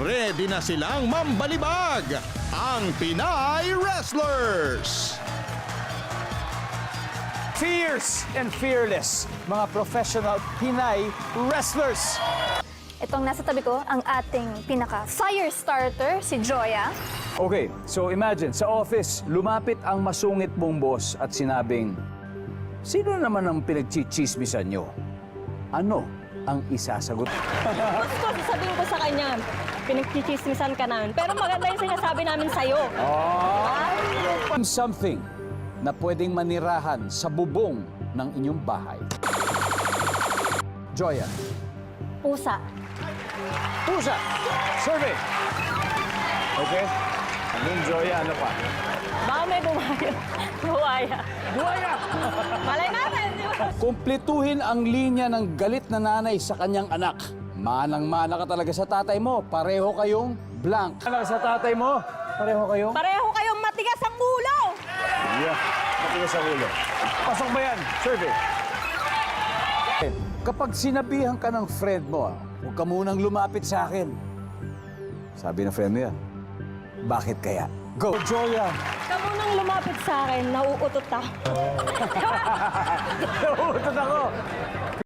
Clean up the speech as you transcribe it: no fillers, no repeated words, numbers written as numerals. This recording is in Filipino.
ready na silang mambalibag, ang Pinay Wrestlers! Fierce and fearless, mga professional Pinay wrestlers. Itong nasa tabi ko, ang ating pinaka-fire starter, si Joya. Okay, so imagine, sa office, lumapit ang masungit mong boss at sinabing, sino naman ang pinagchichismisan nyo? Ano ang isasagot? Gusto sasabihin ko sa kanya, pinagchichismisan ka namin. Pero maganda yung sinasabi namin sa'yo. Something na pwedeng manirahan sa bubong ng inyong bahay. Joya. Pusa. Pusa. Survey. Okay. Anong Joya, ano pa? Baka may buwaya. Buwaya. Buwaya! Malay natin, di ba? Kumpletuhin ang linya ng galit na nanay sa kanyang anak. Manang-mana ka talaga sa tatay mo. Pareho kayong blank. Ano sa tatay mo? Pareho kayong? Pareho kayong matigas ang ulo. Yeah. Matigas sa ulo. Pasok ba yan? Survey. Kapag sinabihan ka ng friend mo, huwag ka munang lumapit sa akin. Sabi ng friend mo yan, bakit kaya? Go, Joya! Kamu nang lumapit sa akin, nauutot ako. Nauutot ako!